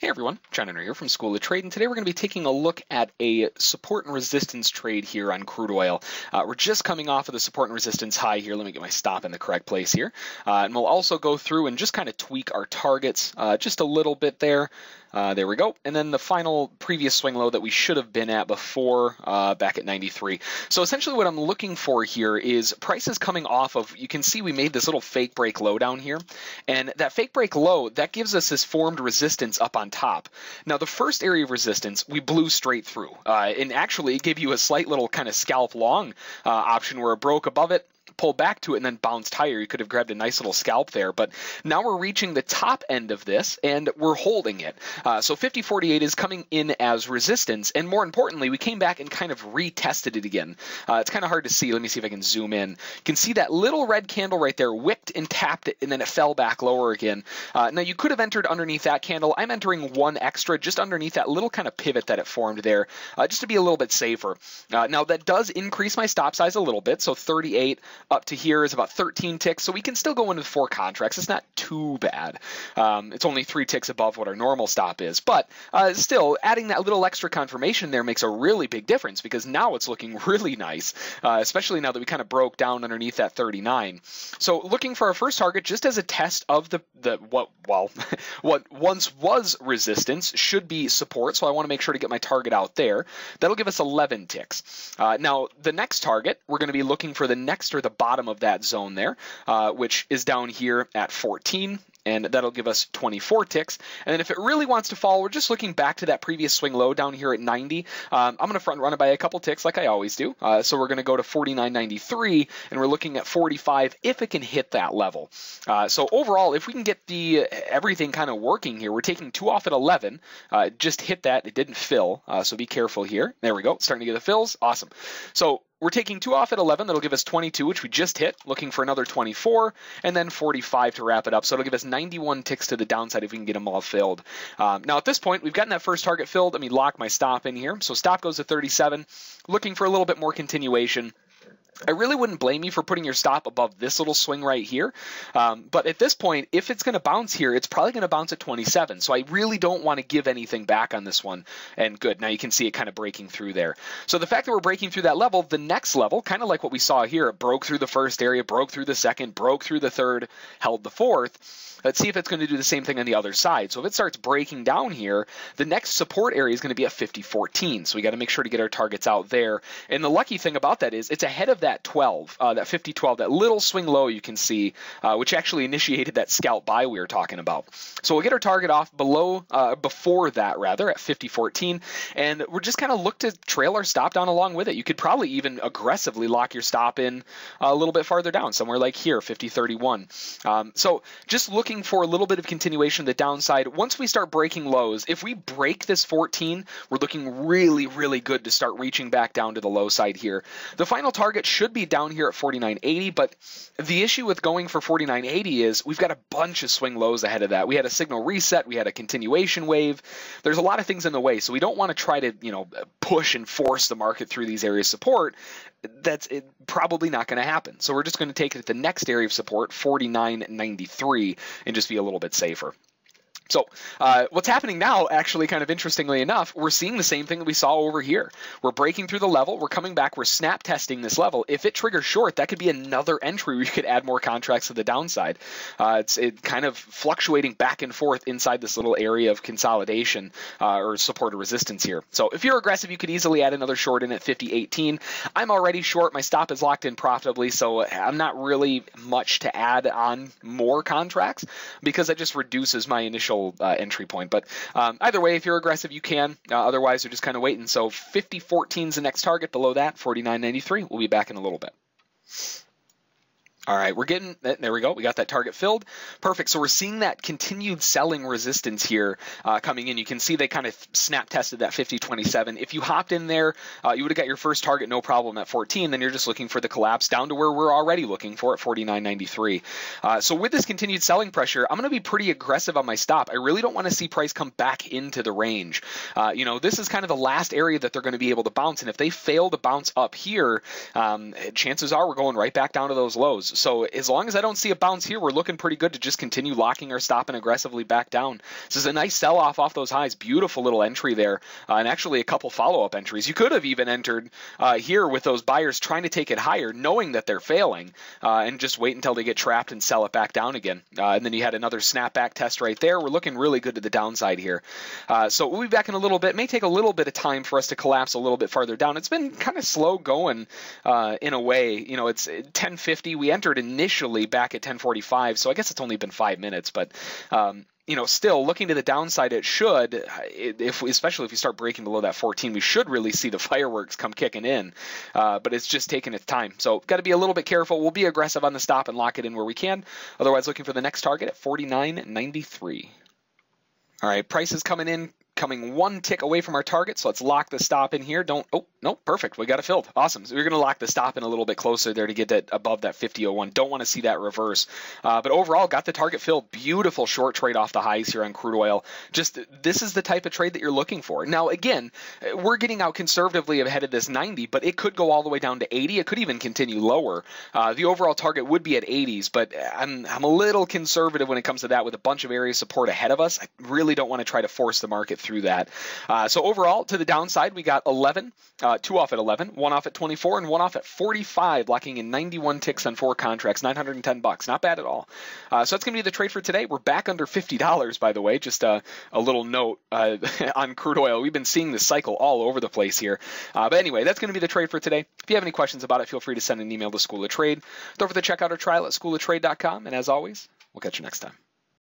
Hey everyone, John Henry here from School of Trade, and today we're going to be taking a look at a support and resistance trade here on crude oil. We're just coming off of the support and resistance high here. Let me get my stop in the correct place here. And we'll also go through and just kind of tweak our targets just a little bit there. There we go. And then the final previous swing low that we should have been at before back at 93. So essentially what I'm looking for here is prices coming off of, you can see we made this little fake break low down here. And that fake break low, that gives us this formed resistance up on top. Now the first area of resistance, we blew straight through. And actually it gave you a slight little kind of scalp long option where it broke above it, pulled back to it, and then bounced higher. You could have grabbed a nice little scalp there, but now we're reaching the top end of this and we're holding it. So 50.48 is coming in as resistance, and more importantly, we came back and kind of retested it again. It's kind of hard to see. Let me see if I can zoom in. You can see that little red candle right there wicked and tapped it, and then it fell back lower again. Now you could have entered underneath that candle. I'm entering one extra just underneath that little kind of pivot that it formed there, just to be a little bit safer. Now that does increase my stop size a little bit, so 38 up to here is about 13 ticks, so we can still go into 4 contracts. It's not too bad. It's only 3 ticks above what our normal stop is, but still, adding that little extra confirmation there makes a really big difference, because now it's looking really nice, especially now that we kind of broke down underneath that 39. So looking for our first target just as a test of what once was resistance should be support, so I want to make sure to get my target out there. That'll give us 11 ticks. Now the next target, we're going to be looking for the next or the bottom of that zone there, which is down here at 14. And that'll give us 24 ticks. And then if it really wants to fall, we're just looking back to that previous swing low down here at 90. I'm going to front run it by a couple ticks like I always do. So we're going to go to 49.93, and we're looking at 45 if it can hit that level. So overall, if we can get everything kind of working here, we're taking 2 off at 11. Just hit that. It didn't fill, so be careful here. There we go. Starting to get the fills. Awesome. So we're taking 2 off at 11. That'll give us 22, which we just hit, looking for another 24, and then 45 to wrap it up. So it'll give us 91 ticks to the downside if we can get them all filled. Now at this point, we've gotten that first target filled. Let me lock my stop in here. So stop goes to 37, looking for a little bit more continuation. I really wouldn't blame you for putting your stop above this little swing right here. But at this point, if it's going to bounce here, it's probably going to bounce at 27. So I really don't want to give anything back on this one. And good, now you can see it kind of breaking through there. So the fact that we're breaking through that level, the next level, kind of like what we saw here, it broke through the first area, broke through the second, broke through the third, held the fourth. Let's see if it's going to do the same thing on the other side. So if it starts breaking down here, the next support area is going to be at 50.14. So we got to make sure to get our targets out there. And the lucky thing about that is it's ahead of that 12, that 50.12, that little swing low you can see, which actually initiated that scalp buy we were talking about. So we'll get our target off before that rather, at 50.14. And we're just kind of look to trail our stop down along with it. You could probably even aggressively lock your stop in a little bit farther down, somewhere like here, 50.31. So just looking for a little bit of continuation of the downside. Once we start breaking lows, if we break this 14, we're looking really, really good to start reaching back down to the low side here. The final target should be down here at 49.80, but the issue with going for 49.80 is we've got a bunch of swing lows ahead of that. We had a signal reset, we had a continuation wave. There's a lot of things in the way, so we don't want to try to, push and force the market through these areas of support. That's probably not going to happen. So we're just going to take it at the next area of support, 49.93, and just be a little bit safer. So what's happening now, actually, kind of interestingly enough, we're seeing the same thing that we saw over here. We're breaking through the level. We're coming back. We're snap testing this level. If it triggers short, that could be another entry where you could add more contracts to the downside. It's kind of fluctuating back and forth inside this little area of consolidation or support or resistance here. So if you're aggressive, you could easily add another short in at 50.18. I'm already short. My stop is locked in profitably, so I'm not really much to add on more contracts because that just reduces my initial entry point. But either way, if you're aggressive, you can. Otherwise, you're just kind of waiting. So 50.14 is the next target. Below that, 49.93. We'll be back in a little bit. All right, we're getting, there we go. We got that target filled. Perfect. So we're seeing that continued selling resistance here coming in. You can see they kind of snap tested that 50.27. If you hopped in there, you would have got your first target no problem at 14. Then you're just looking for the collapse down to where we're already looking for at 49.93. So with this continued selling pressure, I'm going to be pretty aggressive on my stop. I really don't want to see price come back into the range. This is kind of the last area that they're going to be able to bounce. And if they fail to bounce up here, chances are we're going right back down to those lows. So as long as I don't see a bounce here, we're looking pretty good to just continue locking our stop and aggressively back down. This is a nice sell-off off those highs. Beautiful little entry there, and actually a couple follow-up entries. You could have even entered here with those buyers trying to take it higher, knowing that they're failing, and just wait until they get trapped and sell it back down again. And then you had another snapback test right there. We're looking really good to the downside here. So we'll be back in a little bit. May take a little bit of time for us to collapse a little bit farther down. It's been kind of slow going in a way. You know, it's 10:50. We entered initially back at 10:45, so I guess it's only been 5 minutes, but you know, still looking to the downside, it should, especially if you start breaking below that 14, we should really see the fireworks come kicking in, but it's just taking its time. So got to be a little bit careful. We'll be aggressive on the stop and lock it in where we can. Otherwise, looking for the next target at 49.93. All right, prices coming in, coming one tick away from our target, so let's lock the stop in here. Oh, no, perfect. We got it filled. Awesome. So we're going to lock the stop in a little bit closer there to get that above that 50.01. Don't want to see that reverse. But overall, got the target filled. Beautiful short trade off the highs here on crude oil. Just this is the type of trade that you're looking for. Now, again, we're getting out conservatively ahead of this 90, but it could go all the way down to 80. It could even continue lower. The overall target would be at 80s, but I'm a little conservative when it comes to that with a bunch of area support ahead of us. I really don't want to try to force the market through that. So overall, to the downside, we got 11, 2 off at 11, 1 off at 24, and 1 off at 45, locking in 91 ticks on 4 contracts, $910. Not bad at all. So that's going to be the trade for today. We're back under $50, by the way. Just a little note on crude oil. We've been seeing this cycle all over the place here. But anyway, that's going to be the trade for today. If you have any questions about it, feel free to send an email to School of Trade. Don't forget to check out our trial at schooloftrade.com. And as always, we'll catch you next time.